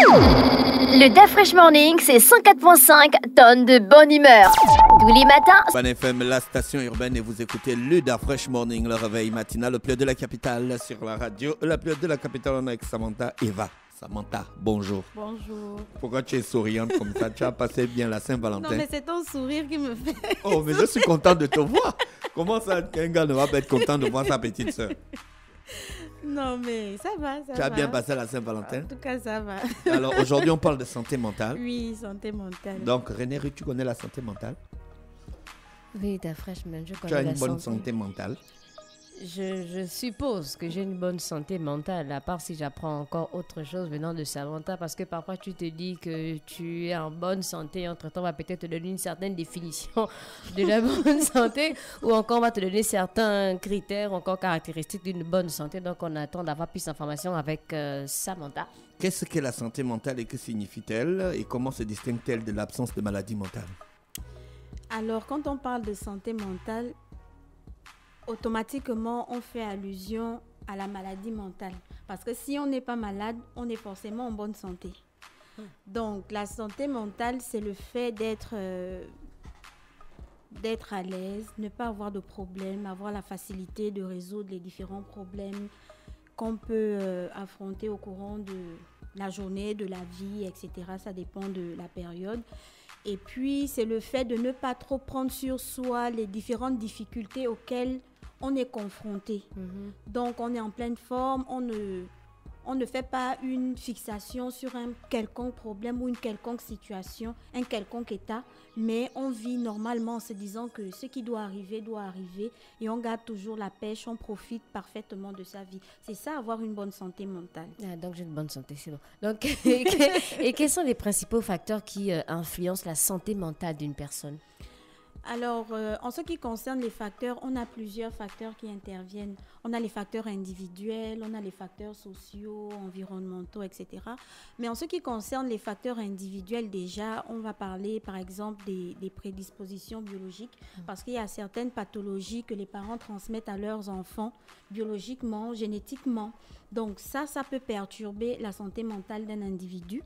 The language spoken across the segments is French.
Le DA Fresh Morning, c'est 104.5 tonnes de bonne humeur. Tous les matins. Ban FM, la station urbaine, et vous écoutez le DA Fresh Morning, le réveil matinal, le plus de la capitale sur la radio. Le plus de la capitale, on est avec Samantha Eva. Samantha, bonjour. Bonjour. Pourquoi tu es souriante comme ça? Tu as passé bien la Saint-Valentin? Non, mais c'est ton sourire qui me fait... Oh, mais je suis content de te voir. Comment ça, qu'un gars ne va pas être content de voir sa petite soeur? Non, mais ça va, ça va. Tu as bien passé la Saint-Valentin? En tout cas, ça va. Alors, aujourd'hui, on parle de santé mentale. Oui, santé mentale. Donc, René, tu connais la santé mentale? Oui, DA Fresh, je connais Tu as la une bonne santé mentale? Je suppose que j'ai une bonne santé mentale, à part si j'apprends encore autre chose venant de Samantha, parce que parfois tu te dis que tu es en bonne santé, entre-temps on va peut-être te donner une certaine définition de la bonne santé, ou encore on va te donner certains critères, encore caractéristiques d'une bonne santé, donc on attend d'avoir plus d'informations avec Samantha. Qu'est-ce qu'est la santé mentale et que signifie-t-elle et comment se distingue-t-elle de l'absence de maladie mentale? Alors, quand on parle de santé mentale, automatiquement, on fait allusion à la maladie mentale. Parce que si on n'est pas malade, on est forcément en bonne santé. Donc, la santé mentale, c'est le fait d'être à l'aise, ne pas avoir de problème, avoir la facilité de résoudre les différents problèmes qu'on peut affronter au courant de la journée, de la vie, etc. Ça dépend de la période. Et puis, c'est le fait de ne pas trop prendre sur soi les différentes difficultés auxquelles on est confronté. Donc, on est en pleine forme, on ne fait pas une fixation sur un quelconque problème ou une quelconque situation, un quelconque état, mais on vit normalement en se disant que ce qui doit arriver et on garde toujours la pêche, on profite parfaitement de sa vie. C'est ça, avoir une bonne santé mentale. Ah, donc j'ai une bonne santé, c'est bon. Donc, et quels sont les principaux facteurs qui influencent la santé mentale d'une personne? Alors, en ce qui concerne les facteurs, on a plusieurs facteurs qui interviennent. On a les facteurs individuels, on a les facteurs sociaux, environnementaux, etc. Mais en ce qui concerne les facteurs individuels, déjà, on va parler, par exemple, des prédispositions biologiques, parce qu'il y a certaines pathologies que les parents transmettent à leurs enfants, biologiquement, génétiquement. Donc, ça peut perturber la santé mentale d'un individu.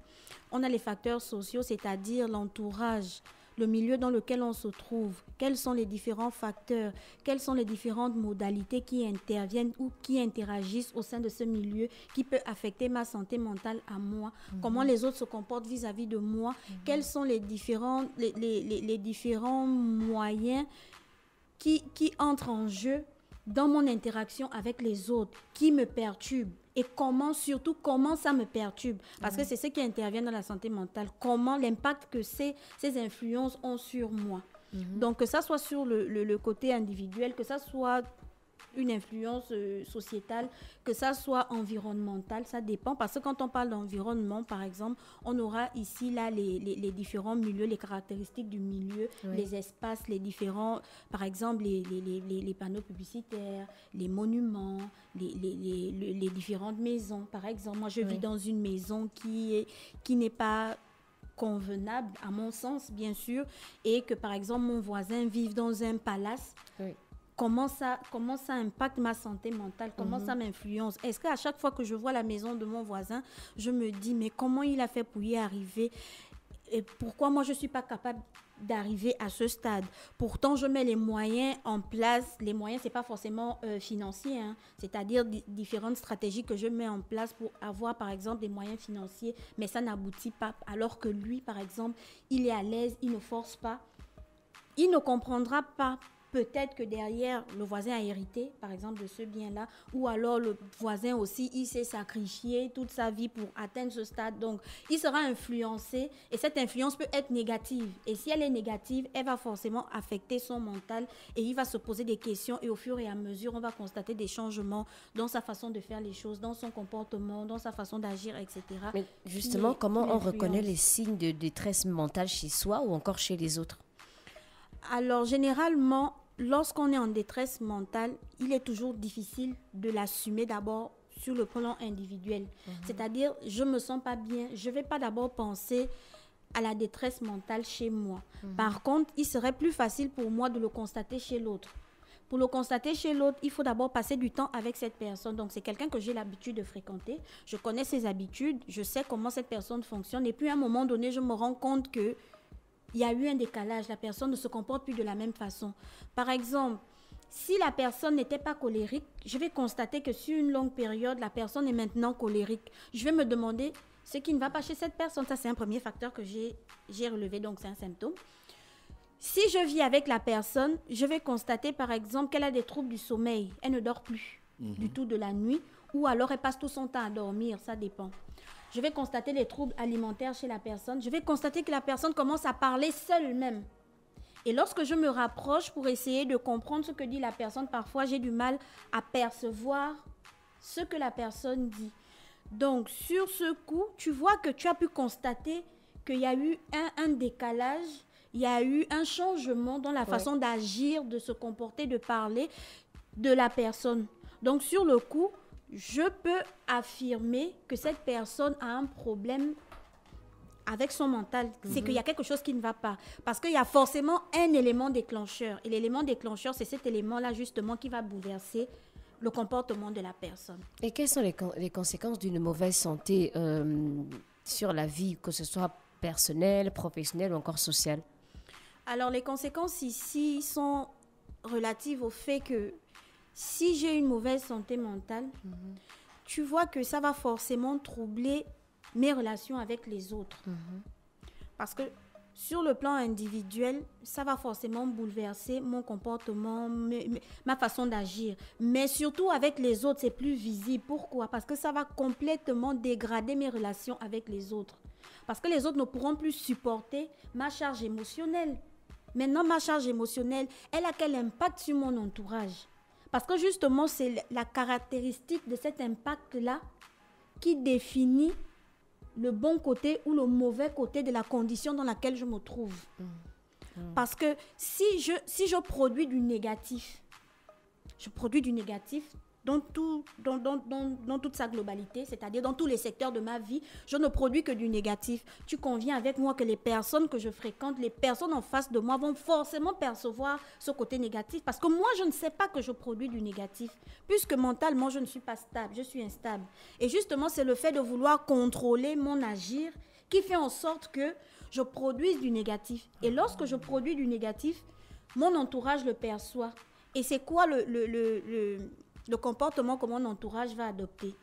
On a les facteurs sociaux, c'est-à-dire l'entourage, le milieu dans lequel on se trouve, quels sont les différents facteurs, quelles sont les différentes modalités qui interviennent ou qui interagissent au sein de ce milieu qui peut affecter ma santé mentale à moi, comment les autres se comportent vis-à-vis de moi, quels sont les différents moyens qui entrent en jeu dans mon interaction avec les autres, qui me perturbent. Et surtout comment ça me perturbe. Parce que c'est ce qui intervient dans la santé mentale. Comment l'impact que ces influences ont sur moi. Donc, que ça soit sur le côté individuel, que ça soit une influence sociétale, que ça soit environnementale, ça dépend. Parce que quand on parle d'environnement, par exemple, on aura ici, là, les différents milieux, les caractéristiques du milieu, les espaces, les différents, par exemple, les panneaux publicitaires, les monuments, les différentes maisons. Par exemple, moi, je vis dans une maison qui n'est pas convenable, à mon sens, bien sûr, et que, par exemple, mon voisin vive dans un palace. Comment ça impacte ma santé mentale? Comment ça m'influence? Est-ce qu'à chaque fois que je vois la maison de mon voisin, je me dis, mais comment il a fait pour y arriver? Et pourquoi moi, je ne suis pas capable d'arriver à ce stade? Pourtant, je mets les moyens en place. Les moyens, ce n'est pas forcément financier, hein. C'est-à-dire différentes stratégies que je mets en place pour avoir, par exemple, des moyens financiers, mais ça n'aboutit pas. Alors que lui, par exemple, il est à l'aise, il ne force pas. Il ne comprendra pas. Peut-être que derrière, le voisin a hérité, par exemple, de ce bien-là, ou alors le voisin aussi, il s'est sacrifié toute sa vie pour atteindre ce stade. Donc, il sera influencé et cette influence peut être négative. Et si elle est négative, elle va forcément affecter son mental et il va se poser des questions et au fur et à mesure, on va constater des changements dans sa façon de faire les choses, dans son comportement, dans sa façon d'agir, etc. Mais justement, comment on reconnaît les signes de détresse mentale chez soi ou encore chez les autres? Alors, généralement, lorsqu'on est en détresse mentale, il est toujours difficile de l'assumer d'abord sur le plan individuel. C'est-à-dire, je ne me sens pas bien, je ne vais pas d'abord penser à la détresse mentale chez moi. Par contre, il serait plus facile pour moi de le constater chez l'autre. Pour le constater chez l'autre, il faut d'abord passer du temps avec cette personne. Donc, c'est quelqu'un que j'ai l'habitude de fréquenter. Je connais ses habitudes, je sais comment cette personne fonctionne. Et puis, à un moment donné, je me rends compte qu'il y a eu un décalage. La personne ne se comporte plus de la même façon. Par exemple, si la personne n'était pas colérique, je vais constater que sur une longue période, la personne est maintenant colérique. Je vais me demander ce qui ne va pas chez cette personne. Ça, c'est un premier facteur que j'ai relevé, donc c'est un symptôme. Si je vis avec la personne, je vais constater par exemple qu'elle a des troubles du sommeil. Elle ne dort plus du tout de la nuit ou alors elle passe tout son temps à dormir, ça dépend. Je vais constater les troubles alimentaires chez la personne. Je vais constater que la personne commence à parler seule même. Et lorsque je me rapproche pour essayer de comprendre ce que dit la personne, parfois j'ai du mal à percevoir ce que la personne dit. Donc sur ce coup, tu vois que tu as pu constater qu'il y a eu un décalage. Il y a eu un changement dans la façon d'agir, de se comporter, de parler de la personne. Donc, sur le coup, je peux affirmer que cette personne a un problème avec son mental. C'est qu'il y a quelque chose qui ne va pas. Parce qu'il y a forcément un élément déclencheur. Et l'élément déclencheur, c'est cet élément-là, justement, qui va bouleverser le comportement de la personne. Et quelles sont les conséquences d'une mauvaise santé sur la vie, que ce soit personnelle, professionnelle ou encore sociale? Alors, les conséquences ici sont relatives au fait que si j'ai une mauvaise santé mentale, tu vois que ça va forcément troubler mes relations avec les autres. Parce que sur le plan individuel, ça va forcément bouleverser mon comportement, ma façon d'agir. Mais surtout avec les autres, c'est plus visible. Pourquoi? Parce que ça va complètement dégrader mes relations avec les autres. Parce que les autres ne pourront plus supporter ma charge émotionnelle. Maintenant, ma charge émotionnelle, elle a quel impact sur mon entourage? Parce que justement, c'est la caractéristique de cet impact-là qui définit le bon côté ou le mauvais côté de la condition dans laquelle je me trouve. Parce que si je produis du négatif, dans toute sa globalité, c'est-à-dire dans tous les secteurs de ma vie, je ne produis que du négatif. Tu conviens avec moi que les personnes que je fréquente, les personnes en face de moi vont forcément percevoir ce côté négatif parce que moi, je ne sais pas que je produis du négatif puisque mentalement, je ne suis pas stable, je suis instable. Et justement, c'est le fait de vouloir contrôler mon agir qui fait en sorte que je produise du négatif. Et lorsque je produis du négatif, mon entourage le perçoit. Et c'est quoi le comportement que mon entourage va adopter?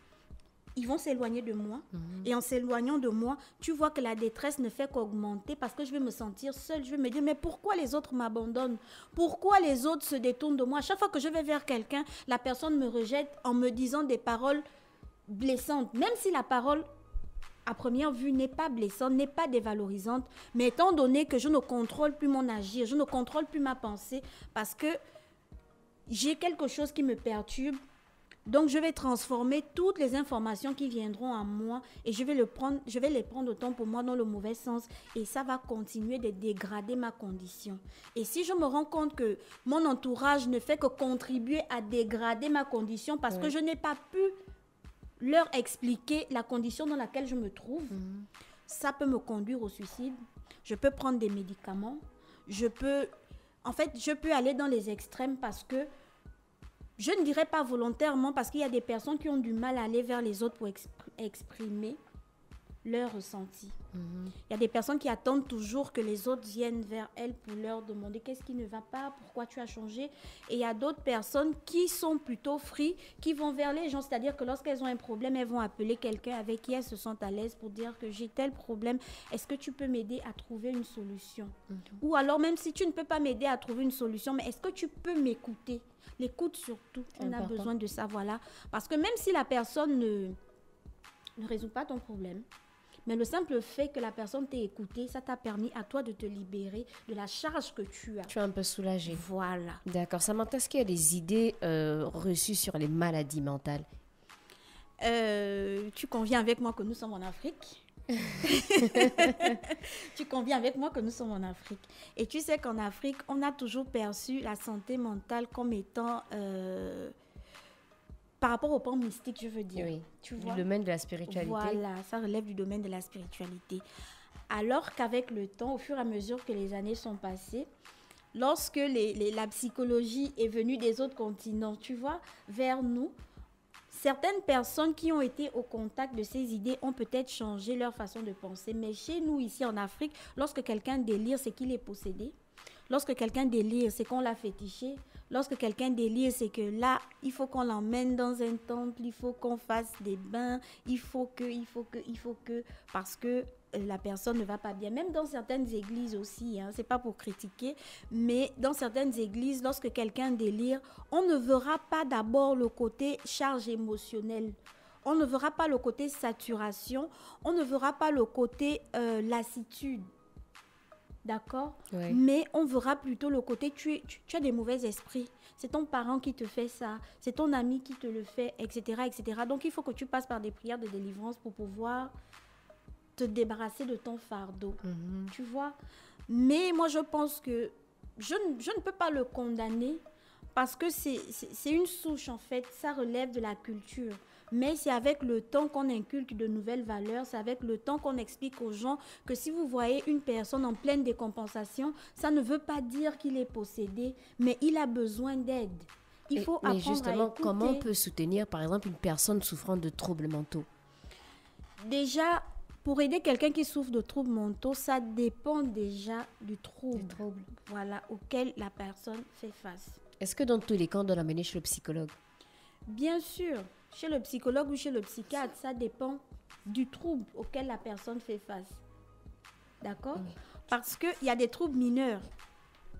Ils vont s'éloigner de moi. Et en s'éloignant de moi, tu vois que la détresse ne fait qu'augmenter parce que je vais me sentir seule. Je vais me dire, mais pourquoi les autres m'abandonnent? Pourquoi les autres se détournent de moi? À chaque fois que je vais vers quelqu'un, la personne me rejette en me disant des paroles blessantes. Même si la parole, à première vue, n'est pas blessante, n'est pas dévalorisante. Mais étant donné que je ne contrôle plus mon agir, je ne contrôle plus ma pensée parce que j'ai quelque chose qui me perturbe, donc je vais transformer toutes les informations qui viendront à moi et je vais les prendre autant pour moi dans le mauvais sens et ça va continuer de dégrader ma condition. Et si je me rends compte que mon entourage ne fait que contribuer à dégrader ma condition parce que je n'ai pas pu leur expliquer la condition dans laquelle je me trouve, ça peut me conduire au suicide. Je peux prendre des médicaments, je peux aller dans les extrêmes parce que je ne dirais pas volontairement parce qu'il y a des personnes qui ont du mal à aller vers les autres pour exprimer leurs ressentis. Il y a des personnes qui attendent toujours que les autres viennent vers elles pour leur demander qu'est-ce qui ne va pas, pourquoi tu as changé. Et il y a d'autres personnes qui sont plutôt free, qui vont vers les gens. C'est-à-dire que lorsqu'elles ont un problème, elles vont appeler quelqu'un avec qui elles se sentent à l'aise pour dire que j'ai tel problème. Est-ce que tu peux m'aider à trouver une solution? Ou alors même si tu ne peux pas m'aider à trouver une solution, mais est-ce que tu peux m'écouter? L'écoute surtout, on a besoin de ça, voilà. Parce que même si la personne ne résout pas ton problème, mais le simple fait que la personne t'ait écouté, ça t'a permis à toi de te libérer de la charge que tu as. Tu es un peu soulagée. Voilà. D'accord. Samantha, est-ce qu'il y a des idées reçues sur les maladies mentales? Tu conviens avec moi que nous sommes en Afrique? Tu conviens avec moi que nous sommes en Afrique. Et tu sais qu'en Afrique, on a toujours perçu la santé mentale comme étant... par rapport au pan mystique, je veux dire. Oui, tu du vois? domaine de la spiritualité. Voilà, ça relève du domaine de la spiritualité. Alors qu'avec le temps, au fur et à mesure que les années sont passées, lorsque la psychologie est venue des autres continents, tu vois, vers nous, certaines personnes qui ont été au contact de ces idées ont peut-être changé leur façon de penser. Mais chez nous, ici en Afrique, lorsque quelqu'un délire, c'est qu'il est possédé. Lorsque quelqu'un délire, c'est qu'on l'a fétiché. Lorsque quelqu'un délire, c'est que là, il faut qu'on l'emmène dans un temple, il faut qu'on fasse des bains, il faut que, parce que la personne ne va pas bien. Même dans certaines églises aussi, hein, c'est pas pour critiquer, mais dans certaines églises, lorsque quelqu'un délire, on ne verra pas d'abord le côté charge émotionnelle. On ne verra pas le côté saturation, on ne verra pas le côté lassitude. D'accord? Oui. Mais on verra plutôt le côté, tu as des mauvais esprits. C'est ton parent qui te fait ça. C'est ton ami qui te le fait, etc., etc. Donc, il faut que tu passes par des prières de délivrance pour pouvoir te débarrasser de ton fardeau. Tu vois? Mais moi, je pense que je ne peux pas le condamner parce que c'est une souche, en fait. Ça relève de la culture. Mais c'est avec le temps qu'on inculque de nouvelles valeurs, c'est avec le temps qu'on explique aux gens que si vous voyez une personne en pleine décompensation, ça ne veut pas dire qu'il est possédé, mais il a besoin d'aide. Il faut apprendre justement, à écouter. comment on peut soutenir, par exemple, une personne souffrant de troubles mentaux? Déjà, pour aider quelqu'un qui souffre de troubles mentaux, ça dépend déjà du trouble. Voilà, auquel la personne fait face. Est-ce que dans tous les cas, on doit l'amener chez le psychologue? Bien sûr, chez le psychologue ou chez le psychiatre, ça dépend du trouble auquel la personne fait face. D'accord? Parce qu'il y a des troubles mineurs.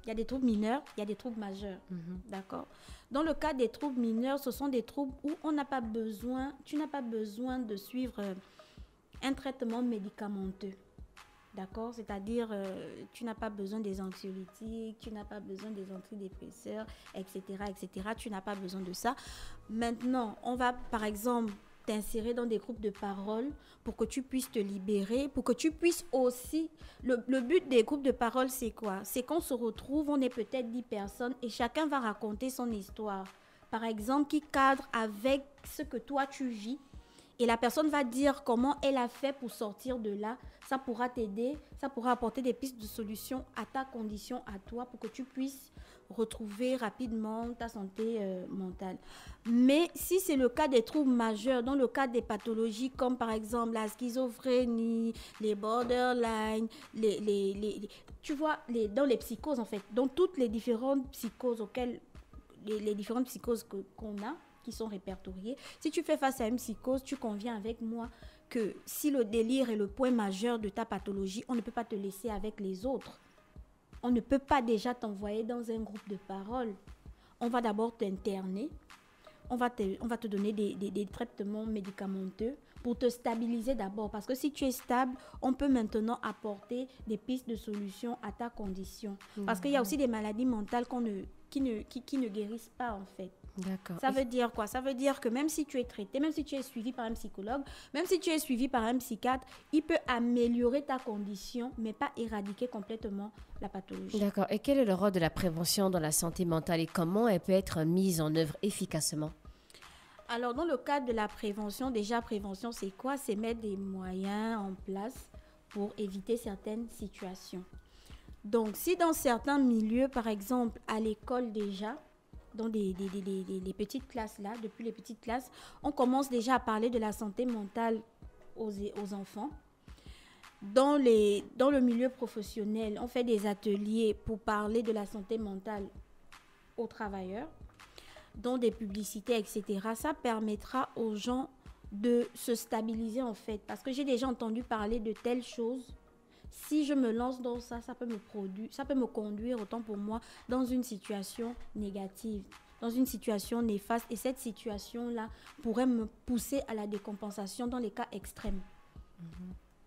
Il y a des troubles mineurs, il y a des troubles majeurs. D'accord? Dans le cas des troubles mineurs, ce sont des troubles où tu n'as pas besoin de suivre un traitement médicamenteux. D'accord? C'est-à-dire, tu n'as pas besoin des anxiolytiques, tu n'as pas besoin des antidépresseurs, etc., etc. Tu n'as pas besoin de ça. Maintenant, on va, par exemple, t'insérer dans des groupes de parole pour que tu puisses te libérer, pour que tu puisses aussi... Le but des groupes de parole, c'est quoi? C'est qu'on se retrouve, on est peut-être 10 personnes et chacun va raconter son histoire. Par exemple, qui cadre avec ce que toi, tu vis. Et la personne va dire comment elle a fait pour sortir de là. Ça pourra t'aider, ça pourra apporter des pistes de solution à ta condition, à toi, pour que tu puisses retrouver rapidement ta santé mentale. Mais si c'est le cas des troubles majeurs, dans le cas des pathologies comme par exemple la schizophrénie, les borderline, tu vois, dans les psychoses en fait, dans toutes les différentes psychoses auxquelles, les différentes psychoses qu'on a, qui sont répertoriées. Si tu fais face à une psychose, tu conviens avec moi que si le délire est le point majeur de ta pathologie, on ne peut pas te laisser avec les autres. On ne peut pas déjà t'envoyer dans un groupe de parole. On va d'abord t'interner. On va te donner des traitements médicamenteux pour te stabiliser d'abord. Parce que si tu es stable, on peut maintenant apporter des pistes de solution à ta condition. Parce qu'il y a aussi des maladies mentales qui ne guérissent pas en fait. D'accord. Ça veut dire quoi? Ça veut dire que même si tu es traité, même si tu es suivi par un psychologue, même si tu es suivi par un psychiatre, il peut améliorer ta condition, mais pas éradiquer complètement la pathologie. D'accord. Et quel est le rôle de la prévention dans la santé mentale et comment elle peut être mise en œuvre efficacement? Alors, dans le cadre de la prévention, déjà, prévention, c'est quoi? C'est mettre des moyens en place pour éviter certaines situations. Donc, si dans certains milieux, par exemple, à l'école déjà, dans les petites classes là, depuis les petites classes, on commence déjà à parler de la santé mentale aux enfants. Dans le milieu professionnel, on fait des ateliers pour parler de la santé mentale aux travailleurs, dans des publicités, etc. Ça permettra aux gens de se stabiliser en fait. Parce que j'ai déjà entendu parler de telles choses. Si je me lance dans ça, ça peut me conduire, autant pour moi, dans une situation négative, dans une situation néfaste. Et cette situation-là pourrait me pousser à la décompensation dans les cas extrêmes.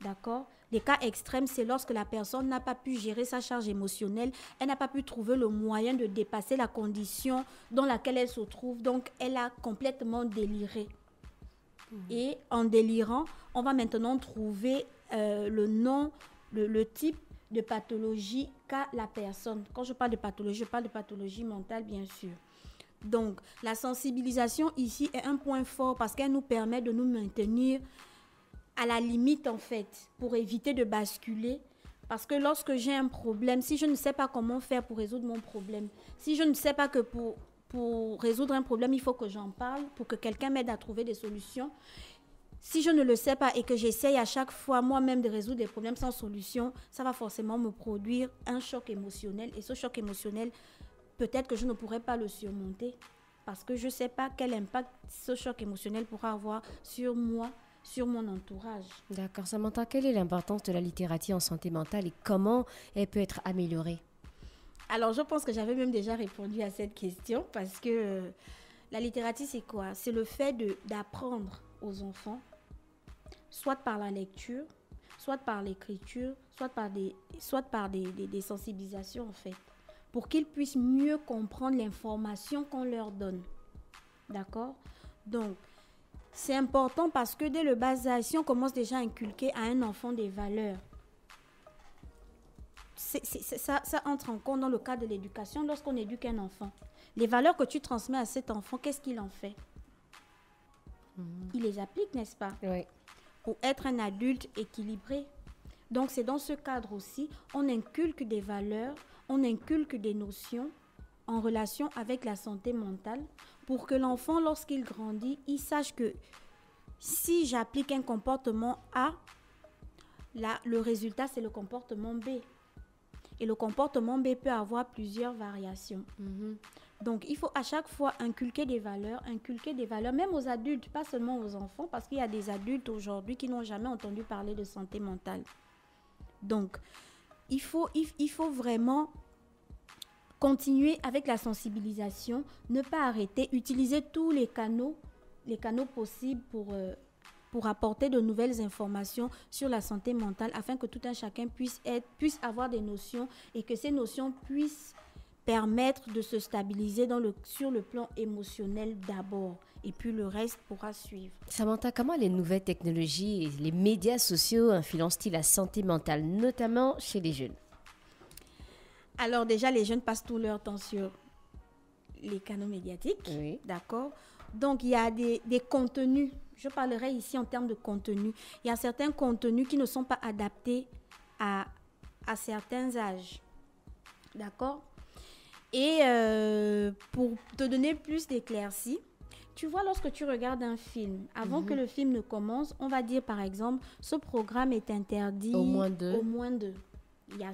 D'accord? Les cas extrêmes, c'est lorsque la personne n'a pas pu gérer sa charge émotionnelle, elle n'a pas pu trouver le moyen de dépasser la condition dans laquelle elle se trouve. Donc, elle a complètement déliré. Et en délirant, on va maintenant trouver le type de pathologie qu'a la personne. Quand je parle de pathologie, je parle de pathologie mentale, bien sûr. Donc, la sensibilisation ici est un point fort parce qu'elle nous permet de nous maintenir à la limite, en fait, pour éviter de basculer. Parce que lorsque j'ai un problème, si je ne sais pas comment faire pour résoudre mon problème, si je ne sais pas que pour résoudre un problème, il faut que j'en parle, pour que quelqu'un m'aide à trouver des solutions. Si je ne le sais pas et que j'essaye à chaque fois moi-même de résoudre des problèmes sans solution, ça va forcément me produire un choc émotionnel. Et ce choc émotionnel, peut-être que je ne pourrai pas le surmonter parce que je ne sais pas quel impact ce choc émotionnel pourra avoir sur moi, sur mon entourage. D'accord. Samantha, quelle est l'importance de la littératie en santé mentale et comment elle peut être améliorée? Alors, je pense que j'avais même déjà répondu à cette question parce que la littératie, c'est quoi? C'est le fait d'apprendre aux enfants, soit par la lecture, soit par l'écriture, soit par des sensibilisations, en fait, pour qu'ils puissent mieux comprendre l'information qu'on leur donne. D'accord? Donc, c'est important parce que dès le bas âge, si on commence déjà à inculquer à un enfant des valeurs, ça entre en compte dans le cadre de l'éducation lorsqu'on éduque un enfant. Les valeurs que tu transmets à cet enfant, qu'est-ce qu'il en fait? Il les applique, n'est-ce pas? Oui. Pour être un adulte équilibré. Donc, c'est dans ce cadre aussi, on inculque des valeurs, on inculque des notions en relation avec la santé mentale pour que l'enfant, lorsqu'il grandit, il sache que si j'applique un comportement A, là, le résultat, c'est le comportement B. Et le comportement B peut avoir plusieurs variations. Donc, il faut à chaque fois inculquer des valeurs, même aux adultes, pas seulement aux enfants, parce qu'il y a des adultes aujourd'hui qui n'ont jamais entendu parler de santé mentale. Donc, il faut vraiment continuer avec la sensibilisation, ne pas arrêter, utiliser tous les canaux possibles pour apporter de nouvelles informations sur la santé mentale afin que tout un chacun puisse avoir des notions et que ces notions puissent permettre de se stabiliser sur le plan émotionnel d'abord et puis le reste pourra suivre. Samantha, comment les nouvelles technologies et les médias sociaux influencent-ils la santé mentale, notamment chez les jeunes? Alors déjà, les jeunes passent tout leur temps sur les canaux médiatiques, Oui. d'accord? Donc, il y a des contenus. Je parlerai ici en termes de contenu. Il y a certains contenus qui ne sont pas adaptés à certains âges. D'accord? Et pour te donner plus d'éclaircies, tu vois, lorsque tu regardes un film, avant que le film ne commence, on va dire par exemple, ce programme est interdit Au moins 2. Au moins 2. Il y a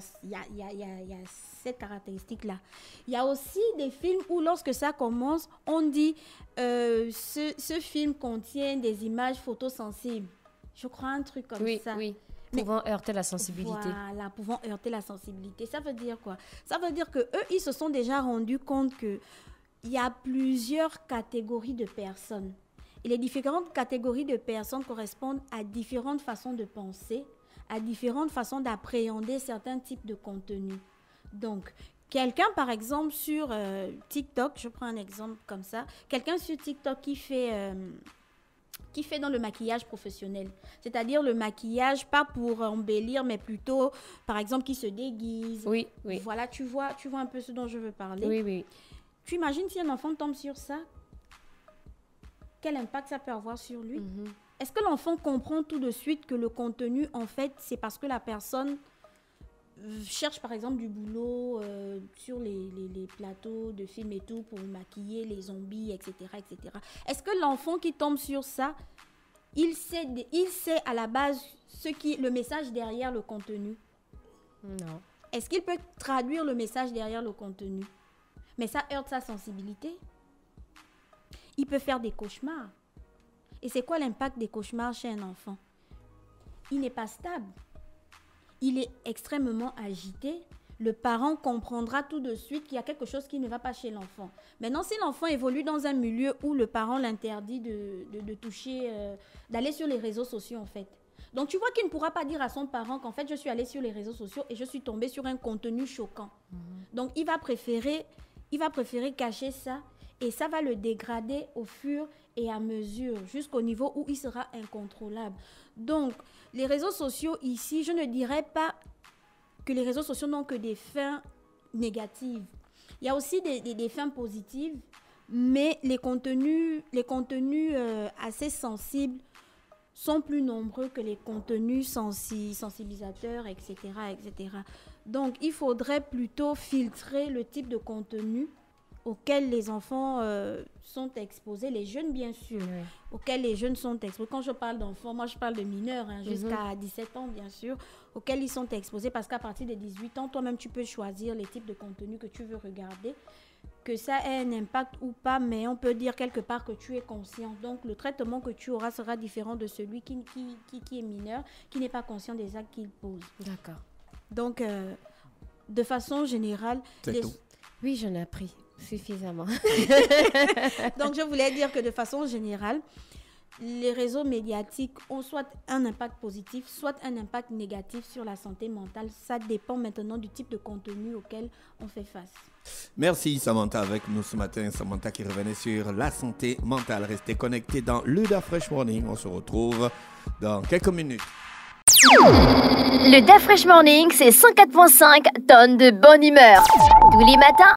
cette caractéristique-là. Il y a aussi des films où lorsque ça commence, on dit ce film contient des images photosensibles. Je crois un truc comme ça. Oui, pouvant heurter la sensibilité. Voilà, pouvant heurter la sensibilité. Ça veut dire quoi? Ça veut dire qu'eux, ils se sont déjà rendus compte qu'il y a plusieurs catégories de personnes. Et les différentes catégories de personnes correspondent à différentes façons de penser, à différentes façons d'appréhender certains types de contenus. Donc, quelqu'un, par exemple, sur TikTok, je prends un exemple comme ça, quelqu'un sur TikTok qui fait dans le maquillage professionnel, c'est-à-dire le maquillage pas pour embellir, mais plutôt, par exemple, qui se déguise. Oui. Voilà, tu vois un peu ce dont je veux parler. Oui. Tu imagines si un enfant tombe sur ça? Quel impact ça peut avoir sur lui? Est-ce que l'enfant comprend tout de suite que le contenu, en fait, c'est parce que la personne cherche, par exemple, du boulot sur les plateaux de films et tout pour maquiller les zombies, etc., etc. Est-ce que l'enfant qui tombe sur ça, il sait à la base le message derrière le contenu? Non. Est-ce qu'il peut traduire le message derrière le contenu? Mais ça heurte sa sensibilité. Il peut faire des cauchemars. Et c'est quoi l'impact des cauchemars chez un enfant? Il n'est pas stable. Il est extrêmement agité. Le parent comprendra tout de suite qu'il y a quelque chose qui ne va pas chez l'enfant. Maintenant, si l'enfant évolue dans un milieu où le parent l'interdit de toucher, d'aller sur les réseaux sociaux, en fait. Donc, tu vois qu'il ne pourra pas dire à son parent qu'en fait, je suis allé sur les réseaux sociaux et je suis tombé sur un contenu choquant. Donc, il va préférer cacher ça et ça va le dégrader au fur et à mesure jusqu'au niveau où il sera incontrôlable. Donc, les réseaux sociaux ici, je ne dirais pas que les réseaux sociaux n'ont que des fins négatives. Il y a aussi des fins positives, mais les contenus assez sensibles sont plus nombreux que les contenus sensibilisateurs, etc., etc. Donc, il faudrait plutôt filtrer le type de contenu auxquels les enfants sont exposés, les jeunes bien sûr, auxquels les jeunes sont exposés. Quand je parle d'enfants, moi je parle de mineurs, jusqu'à 17 ans bien sûr, auxquels ils sont exposés parce qu'à partir de 18 ans, toi-même tu peux choisir les types de contenus que tu veux regarder, que ça ait un impact ou pas, mais on peut dire quelque part que tu es conscient. Donc le traitement que tu auras sera différent de celui qui est mineur, qui n'est pas conscient des actes qu'il pose. D'accord. Donc, de façon générale... Oui, j'en ai appris suffisamment. Donc, je voulais dire que de façon générale, les réseaux médiatiques ont soit un impact positif, soit un impact négatif sur la santé mentale. Ça dépend maintenant du type de contenu auquel on fait face. Merci Samantha avec nous ce matin. Samantha qui revenait sur la santé mentale. Restez connectés dans le Fresh Morning. On se retrouve dans quelques minutes. Le DAF Fresh Morning, c'est 104.5 tonnes de bonne humeur. Tous les matins,